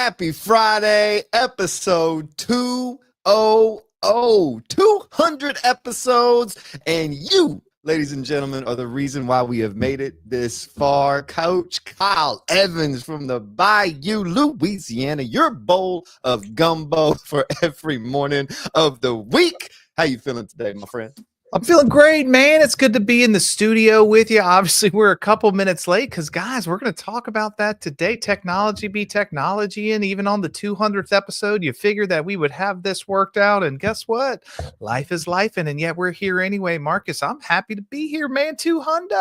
Happy Friday, episode 200. 200 episodes, and you, ladies and gentlemen, are the reason why we have made it this far. Coach Kyle Evans from the Bayou, Louisiana, your bowl of gumbo for every morning of the week. How you feeling today, my friend? I'm feeling great, man. It's good to be in the studio with you. Obviously, we're a couple minutes late because, guys, we're going to talk about that today. Technology be technology. And even on the 200th episode, you figured that we would have this worked out. And guess what? Life is life. And yet we're here anyway. Marcus, I'm happy to be here, man. 200.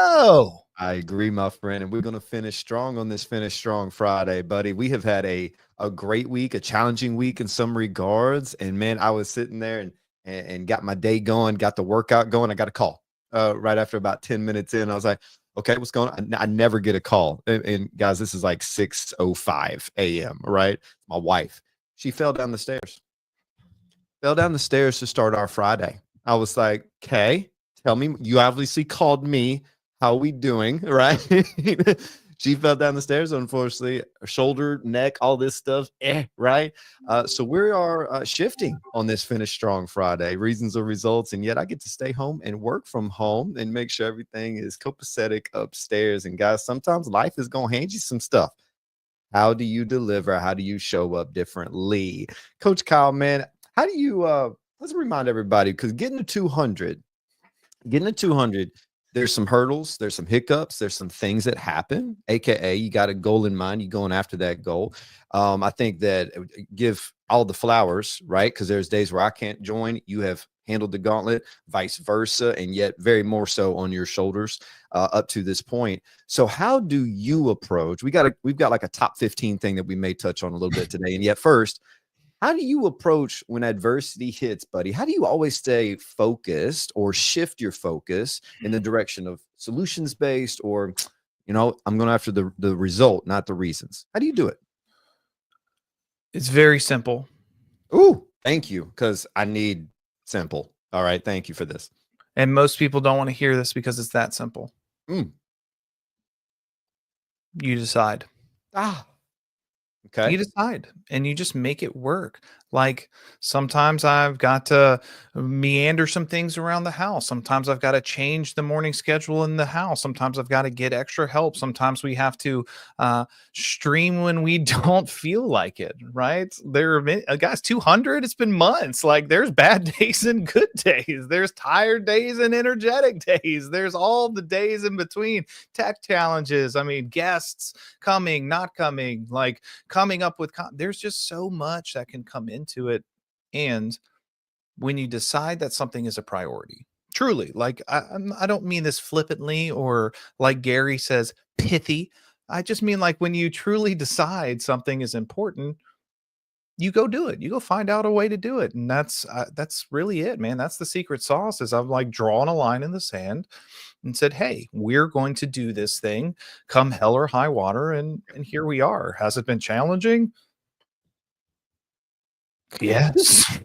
I agree, my friend. And we're going to finish strong on this Finish Strong Friday, buddy. We have had a great week, a challenging week in some regards. And, man, I was sitting there and got my day going, got the workout going. I got a call right after about 10 minutes in. I was like, okay, what's going on? I never get a call. And guys, this is like 6:05 a.m., right? My wife, she fell down the stairs to start our Friday. I was like, okay, tell me, you obviously called me. How we doing, right? She fell down the stairs, unfortunately. Her shoulder, neck, all this stuff, right? So we are shifting on this Finish Strong Friday, reasons or results, and yet I get to stay home and work from home and make sure everything is copacetic upstairs. And guys, sometimes life is going to hand you some stuff. How do you deliver? How do you show up differently? Coach Kyle, man, how do you, let's remind everybody, because getting to 200, there's some hurdles, there's some hiccups, there's some things that happen, aka you got a goal in mind, you're going after that goal. I think that give all the flowers, right? Because there's days where I can't join. You have handled the gauntlet, vice versa, and yet very more so on your shoulders up to this point. So how do you approach? We've got like a top 15 thing that we may touch on a little bit today. And yet first, how do you approach when adversity hits, buddy? How do you always stay focused or shift your focus in the direction of solutions-based or, I'm going after the result, not the reasons? How do you do it? It's very simple. Ooh, thank you, because I need simple. All right, thank you for this. And most people don't want to hear this because it's that simple. You decide. Okay. You decide and you just make it work. Like sometimes I've got to meander some things around the house. Sometimes I've got to change the morning schedule in the house. Sometimes I've got to get extra help. Sometimes we have to stream when we don't feel like it, right? There are guys, 200, it's been months. Like there's bad days and good days. There's tired days and energetic days. There's all the days in between. Tech challenges. I mean, guests coming, not coming, like coming up with, there's just so much that can come into it. And when you decide that something is a priority, truly, like I don't mean this flippantly or like Gary says, pithy. I just mean like when you truly decide something is important, you go do it. You go find out a way to do it. And that's really it, man. That's the secret sauce is I've like drawn a line in the sand and said, hey, we're going to do this thing come hell or high water. And here we are. Has it been challenging? Yes.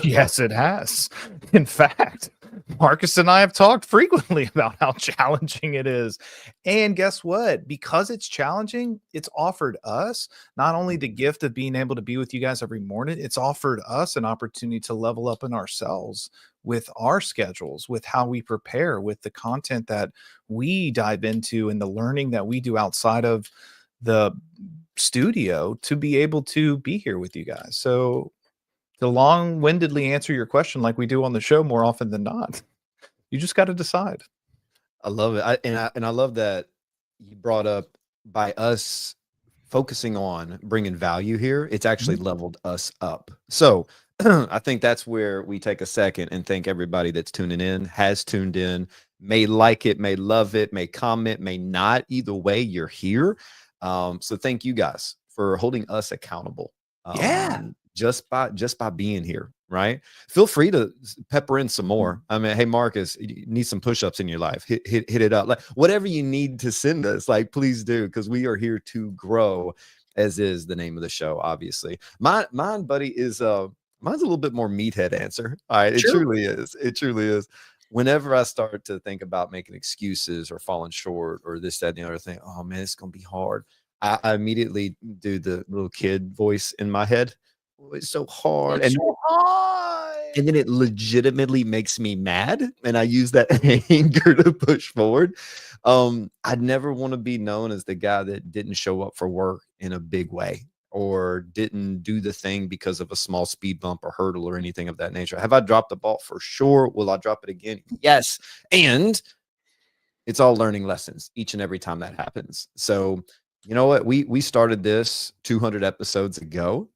Yes, it has. In fact, Marcus and I have talked frequently about how challenging it is. And guess what? Because it's challenging, it's offered us not only the gift of being able to be with you guys every morning, it's offered us an opportunity to level up in ourselves with our schedules, with how we prepare, with the content that we dive into and the learning that we do outside of the studio to be able to be here with you guys. So to long-windedly answer your question like we do on the show more often than not, you just got to decide. I love it. And I love that you brought up by us focusing on bringing value here, it's actually leveled us up. So I think that's where we take a second and thank everybody that's tuning in, has tuned in, may like it, may love it, may comment, may not. Either way, you're here. So thank you guys for holding us accountable. Just by being here, right? Feel free to pepper in some more. I mean, hey, Marcus, you need some push-ups in your life. Hit it up. Like whatever you need to send us, like please do, because we are here to grow, as is the name of the show, obviously. Mine, buddy, is mine's a little bit more meathead answer. All right, it truly is. It truly is. Whenever I start to think about making excuses or falling short or this, that, and the other thing, oh man, it's gonna be hard. I immediately do the little kid voice in my head. "Oh, it's so hard," It's so hard. and then it legitimately makes me mad, and I use that anger to push forward. I'd never wanna be known as the guy that didn't show up for work in a big way or didn't do the thing because of a small speed bump or hurdle or anything of that nature. Have I dropped the ball? For sure. Will I drop it again? Yes, and it's all learning lessons each and every time that happens. So, you know what? We started this 200 episodes ago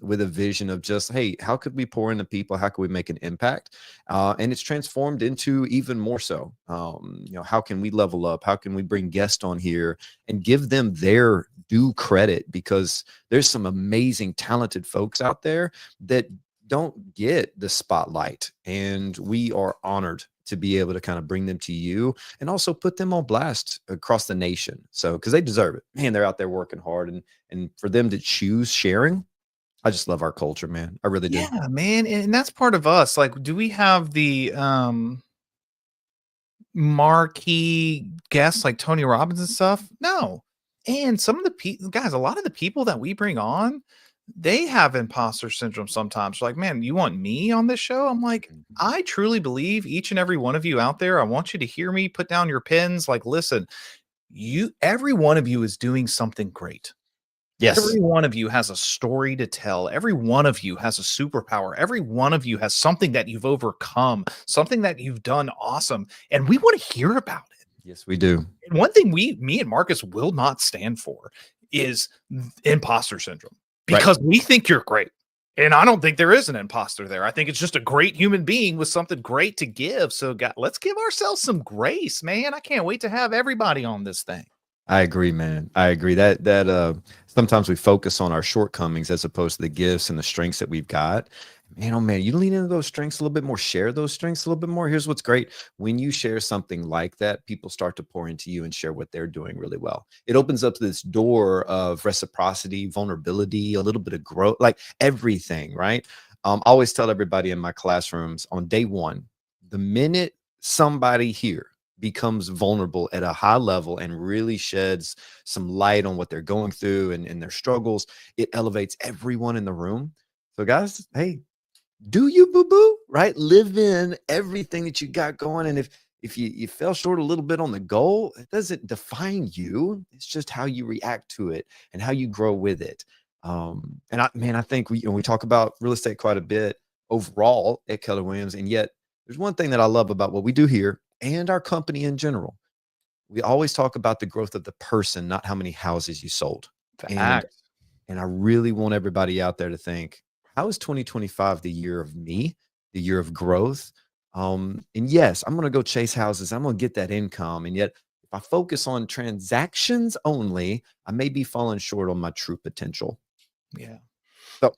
with a vision of just, hey, how could we pour into people? How could we make an impact? And it's transformed into even more so. How can we level up? How can we bring guests on here and give them their due credit? Because there's some amazing, talented folks out there that don't get the spotlight, and we are honored to be able to kind of bring them to you and also put them on blast across the nation. So, because they deserve it, man, they're out there working hard, and for them to choose sharing, I just love our culture, man. I really do. Yeah, man, and that's part of us. Like, do we have the marquee guests like Tony Robbins and stuff? No. And some of the guys, a lot of the people that we bring on, they have imposter syndrome sometimes. Like, man, you want me on this show? I'm like, Mhm. I truly believe each and every one of you out there. I want you to hear me, put down your pens. Like, listen, every one of you is doing something great. Yes, Every one of you has a story to tell. Every one of you has a superpower. Every one of you has something that you've overcome, something that you've done awesome. And we want to hear about it. yes, we do. And one thing me and Marcus will not stand for is imposter syndrome, Right. because we think you're great. And I don't think there is an imposter there. I think it's just a great human being with something great to give. So, God, let's give ourselves some grace, man. I can't wait to have everybody on this thing. I agree, man. I agree that sometimes we focus on our shortcomings as opposed to the gifts and the strengths that we've got. Man, oh man, you lean into those strengths a little bit more, share those strengths a little bit more. Here's what's great. When you share something like that, people start to pour into you and share what they're doing really well. It opens up this door of reciprocity, vulnerability, a little bit of growth, like everything, right? I always tell everybody in my classrooms on day one, the minute somebody here becomes vulnerable at a high level and really sheds some light on what they're going through and their struggles, it elevates everyone in the room. So, guys, hey, do you boo boo, right? Live in everything that you got going. And if you fell short a little bit on the goal, it doesn't define you. It's just how you react to it and how you grow with it. And I think we talk about real estate quite a bit overall at Keller Williams, and yet there's one thing that I love about what we do here and our company in general. We always talk about the growth of the person, not how many houses you sold. And Fact. and I really want everybody out there to think, how is 2025 the year of me, the year of growth? And yes, I'm going to go chase houses. I'm going to get that income. And yet, if I focus on transactions only, I may be falling short on my true potential. Yeah. So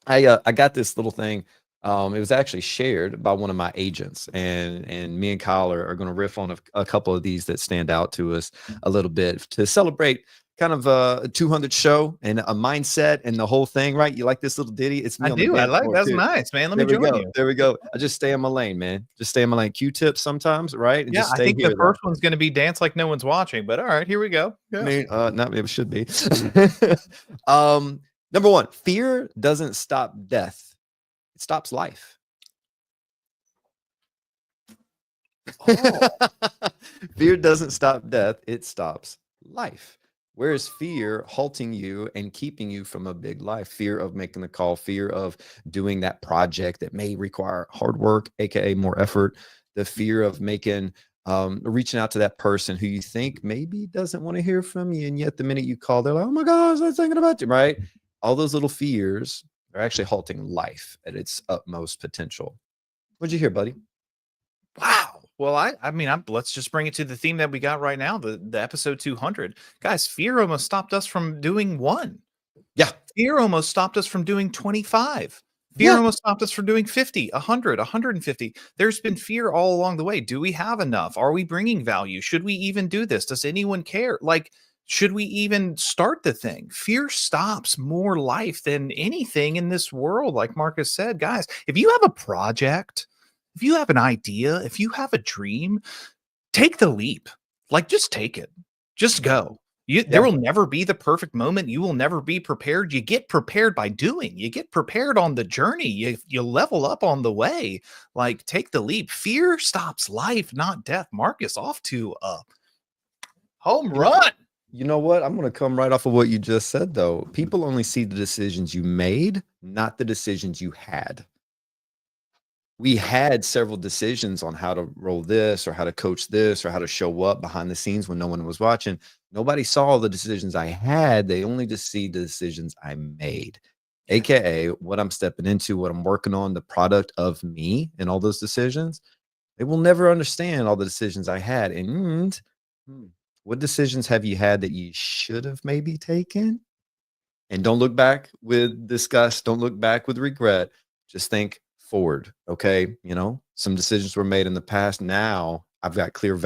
I got this little thing. It was actually shared by one of my agents, and me and Kyle are going to riff on a couple of these that stand out to us a little bit to celebrate kind of a 200 show and a mindset and the whole thing, right? You like this little ditty? It's I me on the do. I dance like floor that's too. nice, man. Let me There we join go. you. There we go. I just stay in my lane, man. Just stay in my lane. Q-tips sometimes, right? And Yeah, just I stay think the here though. first one's gonna be dance like no one's watching, but all right, here we go. I Yeah. mean, not it should be. Number one, fear doesn't stop death; it stops life. Oh, Fear doesn't stop death, it stops life. Whereas fear halting you and keeping you from a big life, fear of making the call, fear of doing that project that may require hard work, aka more effort, the fear of reaching out to that person who you think maybe doesn't want to hear from you, and yet the minute you call, they're like, "Oh my gosh, I'm thinking about you," right? All those little fears are actually halting life at its utmost potential. What'd you hear, buddy? wow. Well, let's just bring it to the theme that we got right now, the episode 200. Guys, fear almost stopped us from doing one. Yeah, Fear almost stopped us from doing 25. Fear yeah. almost stopped us from doing 50, 100, 150. There's been fear all along the way. Do we have enough? Are we bringing value? Should we even do this? Does anyone care? Like, should we even start the thing? Fear stops more life than anything in this world. Like Marcus said, guys, if you have a project, if you have an idea, if you have a dream, take the leap. Like, just take it. Just go. There will never be the perfect moment. You will never be prepared. You get prepared by doing. You get prepared on the journey. You level up on the way. Like, take the leap. Fear stops life, not death. Marcus, off to a home run. You know what? I'm going to come right off of what you just said, though. People only see the decisions you made, not the decisions you had. We had several decisions on how to roll this or how to coach this or how to show up behind the scenes when no one was watching. Nobody saw the decisions I had. They only just see the decisions I made, AKA what I'm stepping into, what I'm working on, the product of me and all those decisions. They will never understand all the decisions I had. And what decisions have you had that you should have maybe taken? And don't look back with disgust. Don't look back with regret. Just think forward. Okay. Some decisions were made in the past. Now I've got clear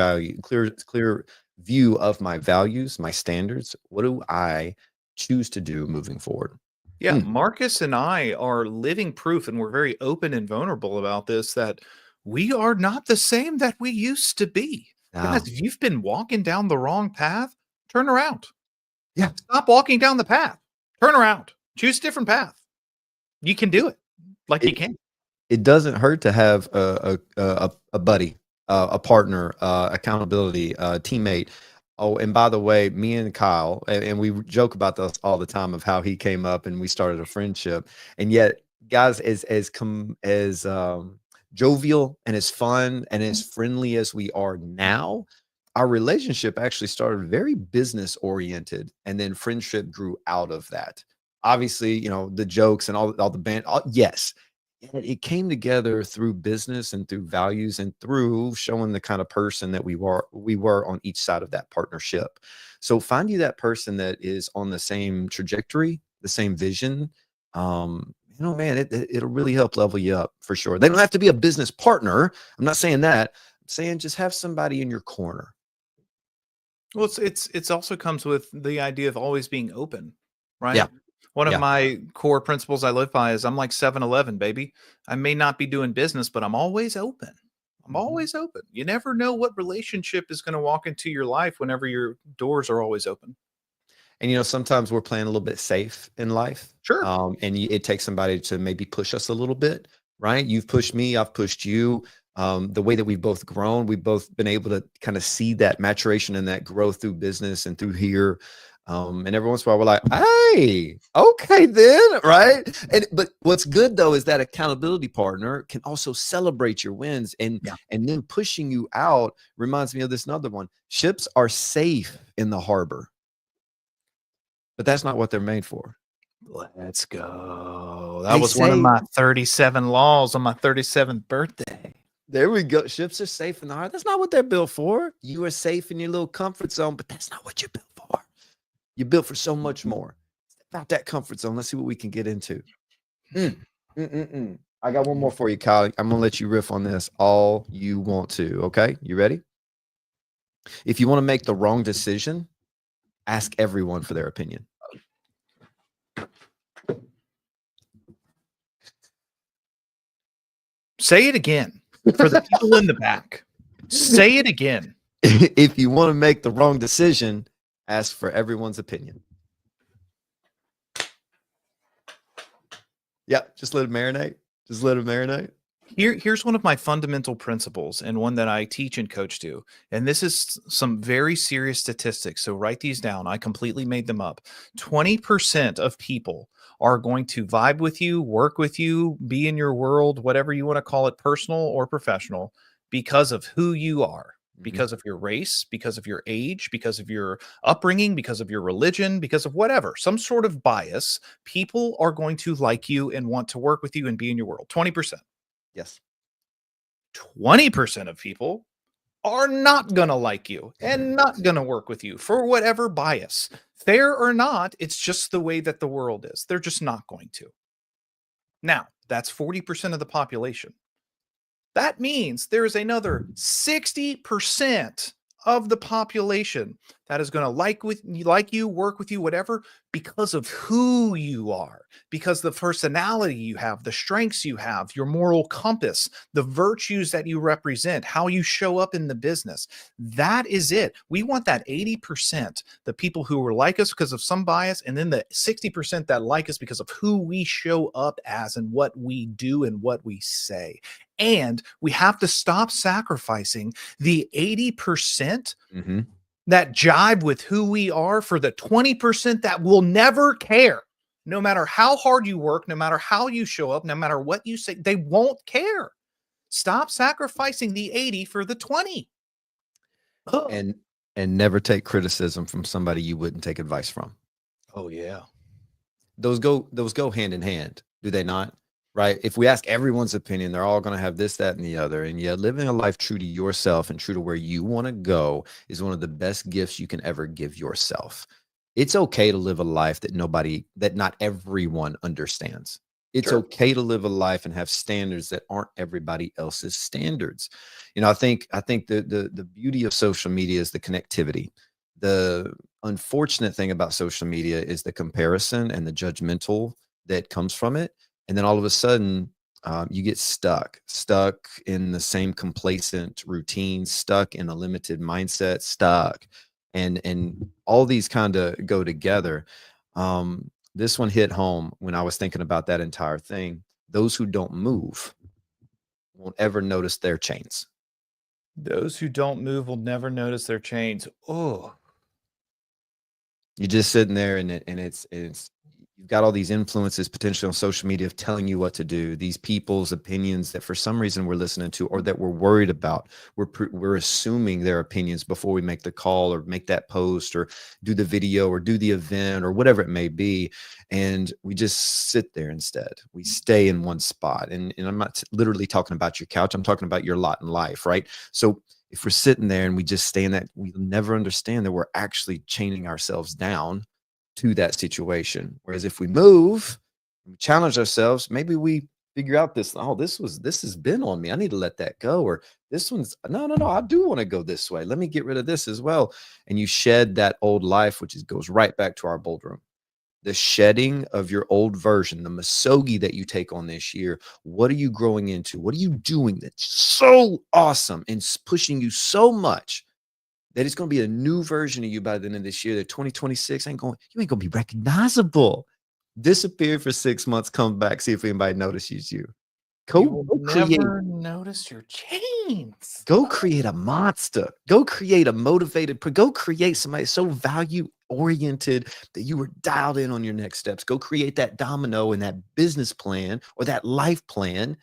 view of my values, my standards. What do I choose to do moving forward? Yeah, Marcus and I are living proof, and we're very open and vulnerable about this, that we are not the same that we used to be. Guys, if you've been walking down the wrong path, turn around. Yeah. Stop walking down the path. Turn around. Choose a different path. You can do it. You can. It doesn't hurt to have a buddy, a partner, accountability, teammate. Oh, and by the way, me and Kyle, and we joke about this all the time of how he came up and we started a friendship. And yet, guys, as jovial and as fun and as friendly as we are now, our relationship actually started very business oriented, and then friendship grew out of that. Obviously, the jokes and all the band. Yes, it came together through business and through values and through showing the kind of person that we were on each side of that partnership. So find you that person that is on the same trajectory, the same vision. Man, it'll really help level you up for sure. They don't have to be a business partner. I'm not saying that. I'm saying just have somebody in your corner. Well, it's also comes with the idea of always being open, right? Yeah. One of my core principles I live by is I'm like 7-Eleven, baby. I may not be doing business, but I'm always open. I'm always open. You never know what relationship is going to walk into your life whenever your doors are always open. And, sometimes we're playing a little bit safe in life. Sure. And it takes somebody to maybe push us a little bit, right? You've pushed me, I've pushed you. The way that we've both grown, we've both been able to kind of see that maturation and that growth through business and through here. And every once in a while we're like, hey, okay then, right? But what's good though is that accountability partner can also celebrate your wins, and then pushing you out reminds me of this another one. Ships are safe in the harbor, but that's not what they're made for. Let's go. That was one of my 37 laws on my 37th birthday. There we go. Ships are safe in the harbor. That's not what they're built for. You are safe in your little comfort zone, but that's not what you're built for. You're built for so much more. Step out that comfort zone. Let's see what we can get into. I got one more for you, Kyle. I'm going to let you riff on this all you want to. Okay. You ready? If you want to make the wrong decision, ask everyone for their opinion. Say it again for the people in the back. Say it again. If you want to make the wrong decision, ask for everyone's opinion. Yeah, just let it marinate. Just let it marinate. Here's one of my fundamental principles, and one that I teach and coach to. And this is some very serious statistics. So write these down. I completely made them up. 20% of people are going to vibe with you, work with you, be in your world, whatever you want to call it, personal or professional, because of who you are. Because of your race, because of your age, because of your upbringing, because of your religion, because of whatever, some sort of bias, people are going to like you and want to work with you and be in your world. 20%. Yes. 20% of people are not going to like you and not going to work with you for whatever bias. Fair or not, it's just the way that the world is. They're just not going to. Now, that's 40% of the population. That means there is another 60% of the population that is going to like you, work with you, whatever, because of who you are, because the personality you have, the strengths you have, your moral compass, the virtues that you represent, how you show up in the business. That is it. We want that 80%, the people who are like us because of some bias, and then the 60% that like us because of who we show up as and what we do and what we say. And we have to stop sacrificing the 80% Mm-hmm. that jibe with who we are for the 20% that will never care. No matter how hard you work, no matter how you show up, no matter what you say, they won't care. Stop sacrificing the 80 for the 20. And never take criticism from somebody you wouldn't take advice from. Oh yeah. Those go hand in hand, do they not? Right? If we ask everyone's opinion, they're all going to have this, that, and the other. And yet, living a life true to yourself and true to where you want to go is one of the best gifts you can ever give yourself. It's okay to live a life that not everyone understands. It's Sure. okay to live a life and have standards that aren't everybody else's standards. I think the beauty of social media is the connectivity. The unfortunate thing about social media is the comparison and the judgmental that comes from it. And then all of a sudden, you get stuck in the same complacent routine, stuck in a limited mindset, stuck. And all these kind of go together. This one hit home when I was thinking about that entire thing. Those who don't move won't ever notice their chains. Those who don't move will never notice their chains. Oh, You're just sitting there, and it's you've got all these influences potentially on social media of telling you what to do. These people's opinions that for some reason we're listening to or that we're worried about. We're assuming their opinions before we make the call or make that post or do the video or do the event or whatever it may be. And we just sit there instead. We stay in one spot. And I'm not literally talking about your couch. I'm talking about your lot in life, right? So if we're sitting there and we just stay in that, we never understand that we're actually chaining ourselves down to that situation. Whereas if we move, we challenge ourselves, maybe we figure out this, oh, this has been on me. I need to let that go. Or this one's no, I do want to go this way. Let me get rid of this as well. And you shed that old life, which goes right back to our bold room. The shedding of your old version, the misogi that you take on this year. What are you growing into? What are you doing that's so awesome and pushing you so much that it's going to be a new version of you by the end of this year? That 2026 you ain't going to be recognizable. Disappear for 6 months, come back, see if anybody notices you. you Go will create. never notice your chains. Go create a monster. Go create a motivated. Go create somebody so value oriented that you were dialed in on your next steps. Go create that domino and that business plan or that life plan,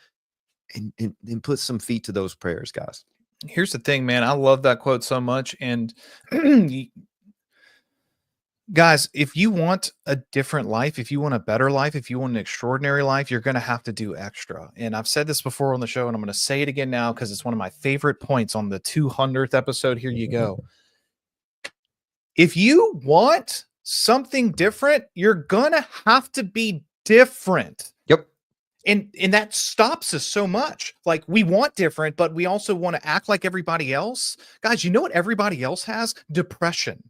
and put some feet to those prayers, guys. Here's the thing, man. I love that quote so much. And guys, if you want a different life, if you want a better life, if you want an extraordinary life, you're going to have to do extra. And I've said this before on the show, and I'm going to say it again now because it's one of my favorite points on the 200th episode. Here you go. If you want something different, you're going to have to be different. Yep. And that stops us so much. Like, we want different, but we also want to act like everybody else. Guys, you know what everybody else has? Depression,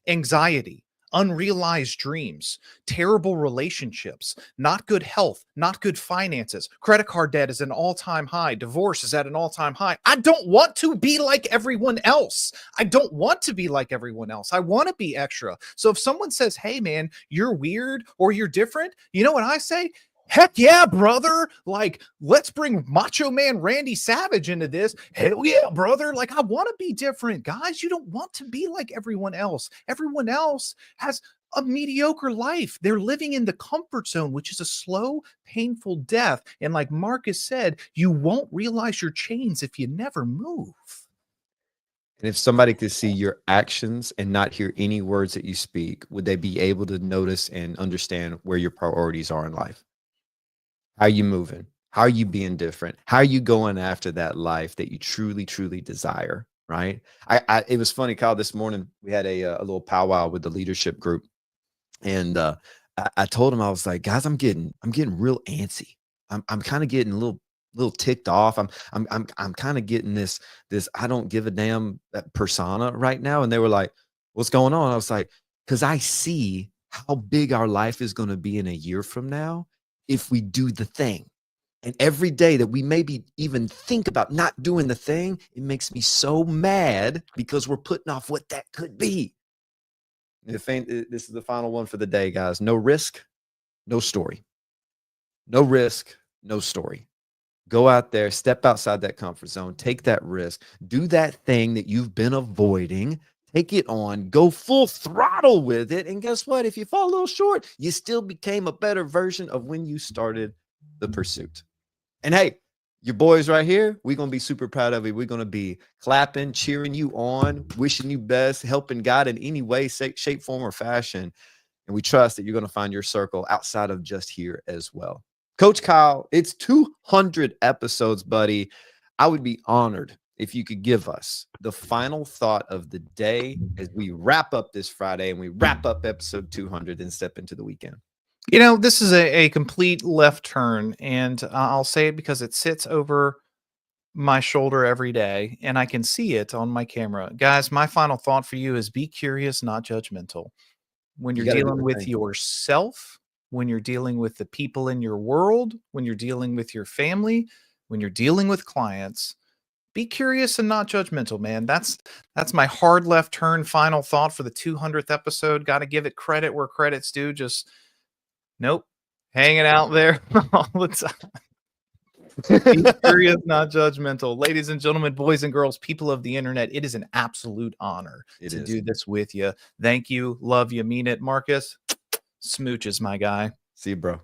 anxiety, unrealized dreams, terrible relationships, not good health, not good finances. Credit card debt is an all-time high. Divorce is at an all-time high. I don't want to be like everyone else. I don't want to be like everyone else. I want to be extra. So if someone says, hey, man, you're weird or you're different, you know what I say? Heck yeah, brother. Like, let's bring Macho Man Randy Savage into this. Hell yeah, brother. Like, I want to be different. Guys, you don't want to be like everyone else. Everyone else has a mediocre life. They're living in the comfort zone, which is a slow, painful death. And like Marcus said, you won't realize your chains if you never move. And if somebody could see your actions and not hear any words that you speak, would they be able to notice and understand where your priorities are in life? How are you moving? How are you being different? How are you going after that life that you truly, truly desire? Right. It was funny, Kyle, this morning we had a little powwow with the leadership group. And I told him, I was like, guys, I'm getting real antsy. I'm kind of getting a little ticked off. I'm kind of getting this I don't give a damn persona right now. And they were like, what's going on? I was like, because I see how big our life is going to be in a year from now if we do the thing. And every day that we maybe even think about not doing the thing, it makes me so mad because we're putting off what that could be. This is the final one for the day, guys. No risk, no story. No risk, no story. Go out there, step outside that comfort zone, take that risk, do that thing that you've been avoiding, take it on, go full throttle with it. And guess what? If you fall a little short, you still became a better version of when you started the pursuit. And hey, your boys right here, we're going to be super proud of you. We're going to be clapping, cheering you on, wishing you best, helping God in any way, shape, form, or fashion. And we trust that you're going to find your circle outside of just here as well. Coach Kyle, it's 200 episodes, buddy. I would be honored if you could give us the final thought of the day as we wrap up this Friday and we wrap up episode 200 and step into the weekend. You know, this is a complete left turn, and I'll say it because it sits over my shoulder every day, and I can see it on my camera. Guys, my final thought for you is be curious, not judgmental. When you're dealing with yourself, when you're dealing with the people in your world, when you're dealing with your family, when you're dealing with clients, be curious and not judgmental, man. That's my hard left turn final thought for the 200th episode. Got to give it credit where credit's due. Just nope, hanging out there all the time. Be curious, not judgmental. Ladies and gentlemen, boys and girls, people of the internet, it is an absolute honor to do this with you. Thank you. Love you. Mean it. Marcus, smooches, my guy. See you, bro.